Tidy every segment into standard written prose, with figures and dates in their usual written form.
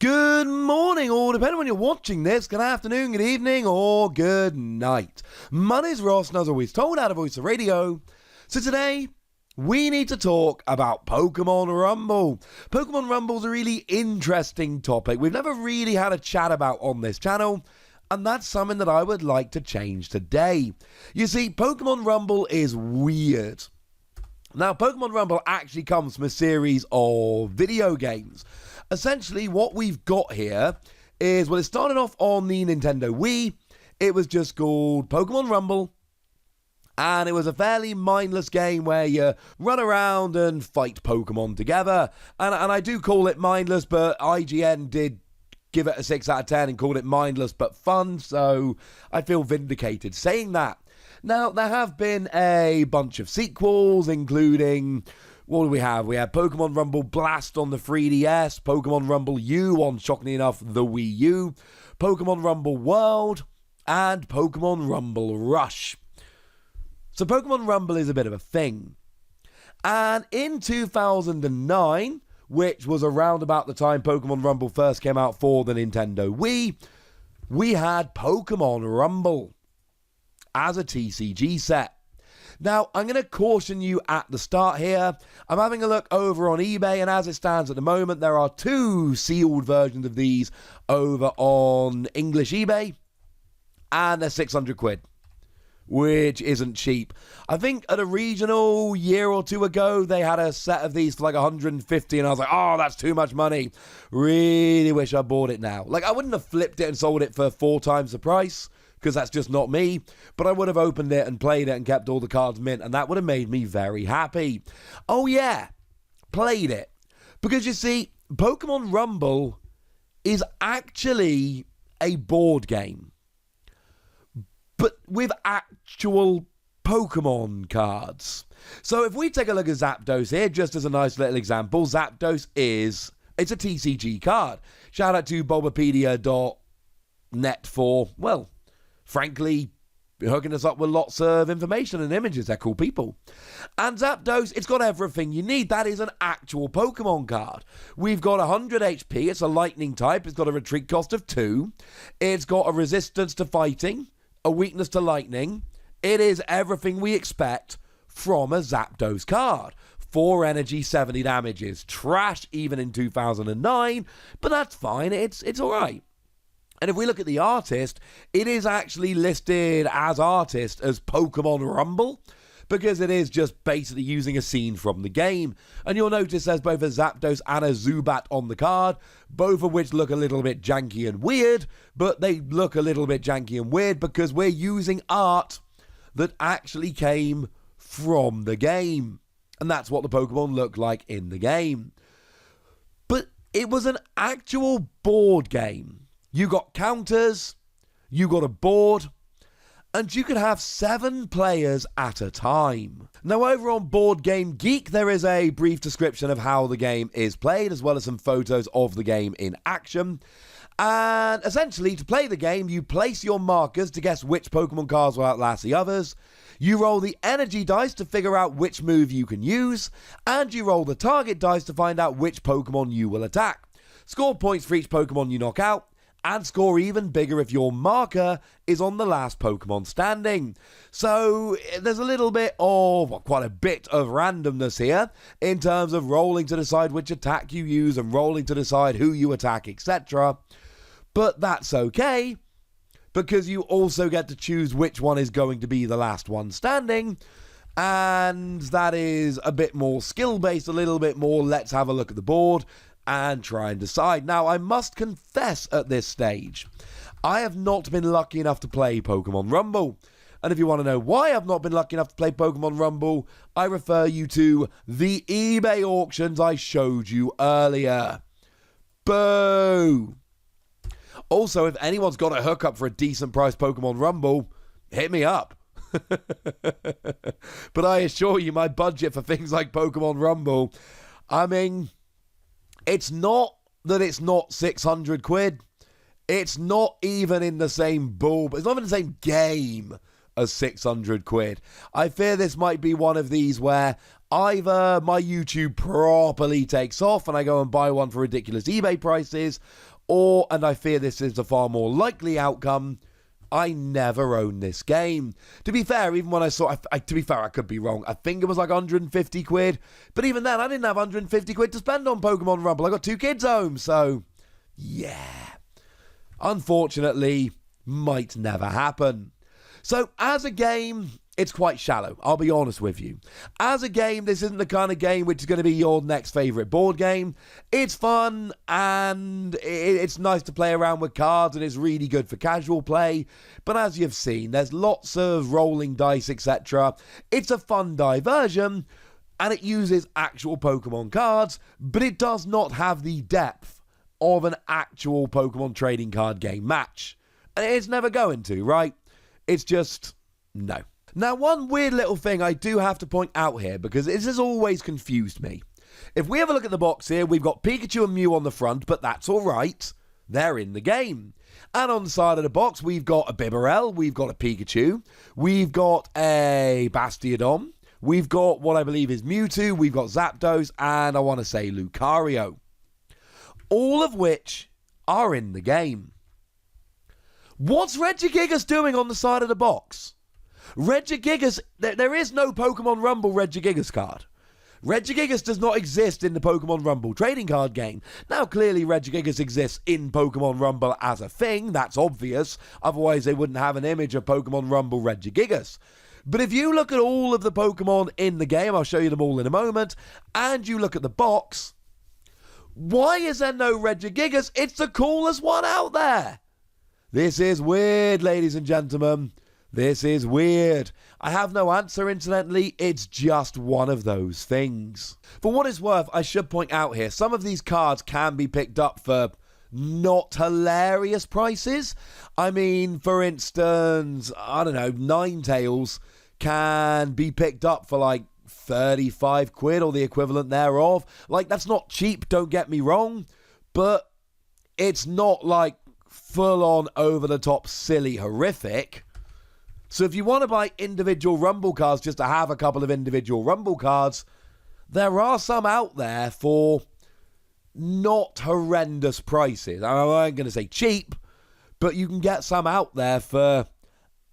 Good morning, or depending when you're watching this, good afternoon, good evening, or good night. My name's Ross, and as always told out of Voice of Radio. So today, we need to talk about Pokémon Rumble. Pokémon Rumble's a really interesting topic we've never really had a chat about on this channel, and that's something that I would like to change today. You see, Pokémon Rumble is weird. Now, Pokémon Rumble actually comes from a series of video games. Essentially, what we've got here is, well, it started off on the Nintendo Wii. It was just called Pokémon Rumble. And it was a fairly mindless game where you run around and fight Pokemon together. And I do call it mindless, but IGN did give it a 6 out of 10 and called it mindless but fun. So I feel vindicated saying that. Now, there have been a bunch of sequels, including... what do we have? We have Pokémon Rumble Blast on the 3DS, Pokémon Rumble U on, shockingly enough, the Wii U, Pokémon Rumble World, and Pokémon Rumble Rush. So Pokémon Rumble is a bit of a thing. And in 2009, which was around about the time Pokémon Rumble first came out for the Nintendo Wii, we had Pokémon Rumble as a TCG set. Now, I'm going to caution you at the start here. I'm having a look over on eBay, and as it stands at the moment, there are 2 sealed versions of these over on English eBay, and they're 600 quid, which isn't cheap. I think at a regional year or 2 ago, they had a set of these for like 150, and I was like, oh, that's too much money. Really wish I bought it now. Like, I wouldn't have flipped it and sold it for 4 times the price, because that's just not me, but I would have opened it and played it and kept all the cards mint, and that would have made me very happy. Oh yeah, played it. Because you see, Pokémon Rumble is actually a board game, but with actual Pokemon cards. So if we take a look at Zapdos here, just as a nice little example, Zapdos it's a TCG card. Shout out to Bulbapedia.net for, well, frankly, hooking us up with lots of information and images. They're cool people. And Zapdos, it's got everything you need. That is an actual Pokemon card. We've got 100 HP. It's a lightning type. It's got a retreat cost of 2. It's got a resistance to fighting, a weakness to lightning. It is everything we expect from a Zapdos card. 4 energy, 70 damages. Trash even in 2009, but that's fine. It's all right. And if we look at the artist, it is actually listed as artist as Pokémon Rumble, because it is just basically using a scene from the game. And you'll notice there's both a Zapdos and a Zubat on the card, both of which look a little bit janky and weird, but they look a little bit janky and weird because we're using art that actually came from the game. And that's what the Pokemon look like in the game. But it was an actual board game. You got counters, you got a board, and you could have 7 players at a time. Now, over on Board Game Geek, there is a brief description of how the game is played, as well as some photos of the game in action. And essentially, to play the game, you place your markers to guess which Pokemon cards will outlast the others. You roll the energy dice to figure out which move you can use, and you roll the target dice to find out which Pokemon you will attack. Score points for each Pokemon you knock out, and score even bigger if your marker is on the last Pokemon standing. So there's a little bit of, well, quite a bit of randomness here in terms of rolling to decide which attack you use and rolling to decide who you attack, etc. But that's okay, because you also get to choose which one is going to be the last one standing, and that is a bit more skill-based, a little bit more let's have a look at the board and try and decide. Now, I must confess at this stage, I have not been lucky enough to play Pokémon Rumble. And if you want to know why I've not been lucky enough to play Pokémon Rumble, I refer you to the eBay auctions I showed you earlier. Boo! Also, if anyone's got a hookup for a decent price Pokémon Rumble, hit me up. But I assure you, my budget for things like Pokémon Rumble, I mean, it's not that it's not 600 quid. It's not even in the same bulb. It's not even the same game as 600 quid. I fear this might be one of these where either my YouTube properly takes off and I go and buy one for ridiculous eBay prices, or, and I fear this is the far more likely outcome, I never own this game. To be fair, even when I saw, I could be wrong. I think it was like 150 quid. But even then, I didn't have 150 quid to spend on Pokémon Rumble. I got 2 kids home, so yeah. Unfortunately, might never happen. So as a game, it's quite shallow, I'll be honest with you. As a game, this isn't the kind of game which is going to be your next favourite board game. It's fun, and it's nice to play around with cards, and it's really good for casual play. But as you've seen, there's lots of rolling dice, etc. It's a fun diversion, and it uses actual Pokemon cards, but it does not have the depth of an actual Pokemon trading card game match. And it's never going to, right? It's just, no. Now, one weird little thing I do have to point out here, because this has always confused me. If we have a look at the box here, we've got Pikachu and Mew on the front, but that's alright. They're in the game. And on the side of the box, we've got a Bibarel, we've got a Pikachu, we've got a Bastiodon, we've got what I believe is Mewtwo, we've got Zapdos, and I want to say Lucario. All of which are in the game. What's Regigigas doing on the side of the box? Regigigas, there is no Pokemon Rumble Regigigas card. Regigigas does not exist in the Pokemon Rumble trading card game. Now, clearly Regigigas exists in Pokemon Rumble as a thing, that's obvious. Otherwise, they wouldn't have an image of Pokemon Rumble Regigigas. But if you look at all of the Pokemon in the game, I'll show you them all in a moment, and you look at the box, why is there no Regigigas? It's the coolest one out there. This is weird, ladies and gentlemen. This is weird. I have no answer, incidentally. It's just one of those things. For what it's worth, I should point out here, some of these cards can be picked up for not hilarious prices. I mean, for instance, I don't know, Ninetales can be picked up for like 35 quid or the equivalent thereof. Like, that's not cheap, don't get me wrong, but it's not like full-on, over-the-top, silly, horrific. So if you want to buy individual Rumble cards just to have a couple of individual Rumble cards, there are some out there for not horrendous prices. I ain't going to say cheap, but you can get some out there for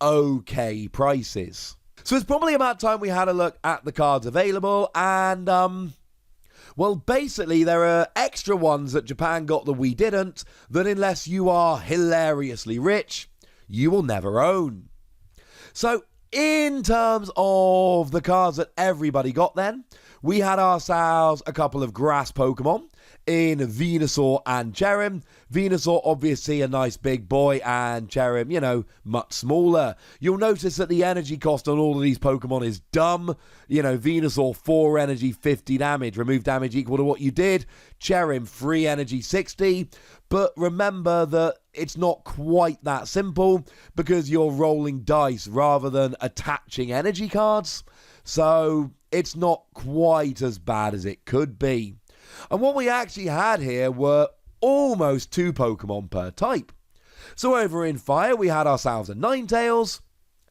okay prices. So it's probably about time we had a look at the cards available, and well, basically, there are extra ones that Japan got that we didn't, that unless you are hilariously rich, you will never own. So, in terms of the cards that everybody got then, we had ourselves a couple of grass Pokemon in Venusaur and Cherrim. Venusaur, obviously a nice big boy, and Cherrim, you know, much smaller. You'll notice that the energy cost on all of these Pokemon is dumb. You know, Venusaur, 4 energy, 50 damage. Remove damage equal to what you did. Cherrim, 3 energy, 60. But remember that it's not quite that simple, because you're rolling dice rather than attaching energy cards. So it's not quite as bad as it could be. And what we actually had here were almost 2 Pokemon per type. So over in Fire, we had ourselves a Ninetales,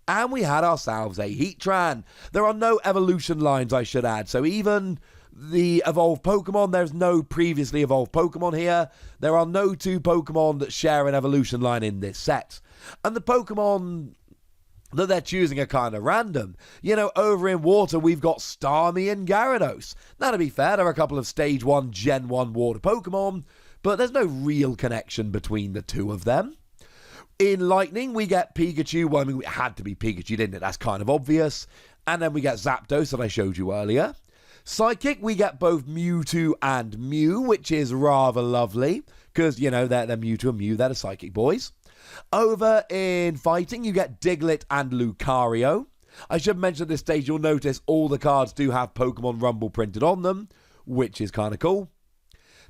and we had ourselves a Heatran. There are no evolution lines, I should add, so even the evolved Pokemon, there's no previously evolved Pokemon here. There are no 2 Pokemon that share an evolution line in this set. And the Pokemon that they're choosing are kind of random. You know, over in Water, we've got Starmie and Gyarados. Now, to be fair, there are a couple of Stage 1, Gen 1 Water Pokemon, but there's no real connection between the 2 of them. In Lightning, we get Pikachu. Well, I mean, it had to be Pikachu, didn't it? That's kind of obvious. And then we get Zapdos that I showed you earlier. Psychic, we get both Mewtwo and Mew, which is rather lovely, because, you know, they're Mewtwo and Mew, they're the Psychic boys. Over in Fighting, you get Diglett and Lucario. I should mention at this stage, you'll notice all the cards do have Pokemon Rumble printed on them, which is kind of cool.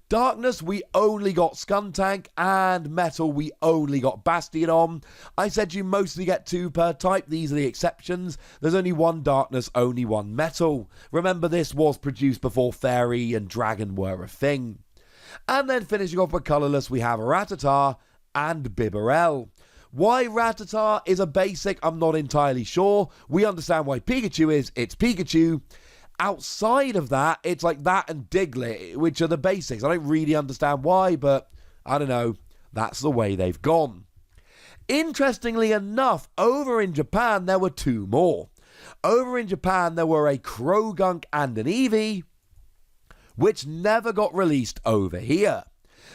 Darkness, we only got Skuntank, and Metal, we only got Bastiodon. I said you mostly get 2 per type. These are the exceptions. There's only 1 Darkness, only 1 Metal. Remember, this was produced before Fairy and Dragon were a thing. And then finishing off with Colourless, we have Rattata and Bibarel. Why Rattata is a basic, I'm not entirely sure. We understand why Pikachu is, it's Pikachu. outside of that, it's like that and Diglett, which are the basics. I don't really understand why, but I don't know. That's the way they've gone. Interestingly enough, over in Japan, there were 2 more. Over in Japan, there were a Krogunk and an Eevee, which never got released over here.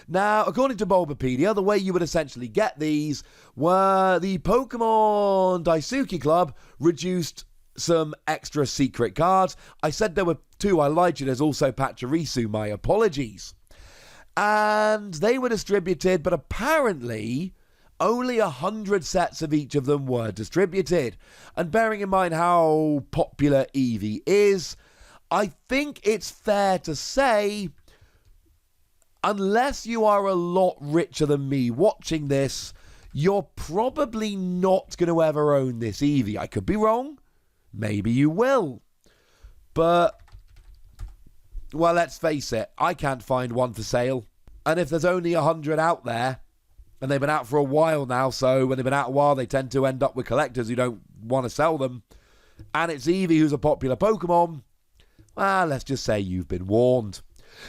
Now, according to Bulbapedia, the way you would essentially get these were the Pokemon Daisuke Club reduced some extra secret cards. I said there were 2, I lied to you, there's also Pachirisu, my apologies. And they were distributed, but apparently only 100 sets of each of them were distributed. And bearing in mind how popular Eevee is, I think it's fair to say, unless you are a lot richer than me watching this, you're probably not going to ever own this Eevee. I could be wrong. Maybe you will. But, well, let's face it, I can't find one for sale. And if there's only 100 out there, and they've been out for a while now, so when they've been out a while, they tend to end up with collectors who don't want to sell them. And it's Eevee who's a popular Pokemon. Well, let's just say you've been warned.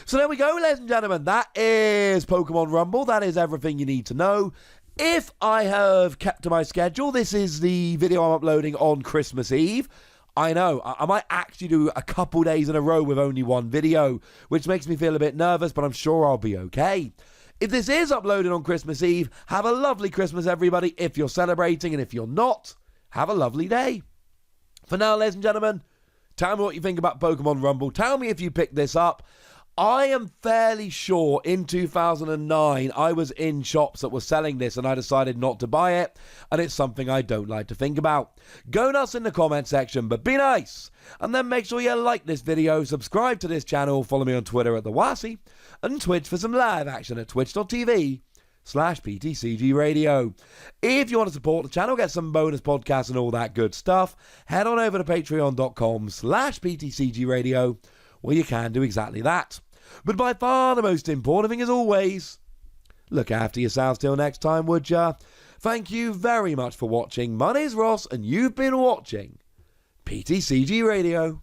So there we go, ladies and gentlemen. That is Pokémon Rumble. That is everything you need to know. If I have kept to my schedule, this is the video I'm uploading on Christmas Eve. I know, I might actually do a couple days in a row with only one video, which makes me feel a bit nervous, but I'm sure I'll be okay. If this is uploaded on Christmas Eve, have a lovely Christmas, everybody, if you're celebrating, and if you're not, have a lovely day. For now, ladies and gentlemen, tell me what you think about Pokemon Rumble. Tell me if you picked this up. I am fairly sure in 2009 I was in shops that were selling this and I decided not to buy it, and it's something I don't like to think about. Go nuts in the comment section, but be nice. And then make sure you like this video, subscribe to this channel, follow me on Twitter at TheWasi, and Twitch for some live action at twitch.tv/PTCG Radio. If you want to support the channel, get some bonus podcasts and all that good stuff, head on over to patreon.com/PTCG Radio, where you can do exactly that. But by far the most important thing, as always, look after yourselves till next time, would ya? Thank you very much for watching. My name's Ross, and you've been watching PTCG Radio.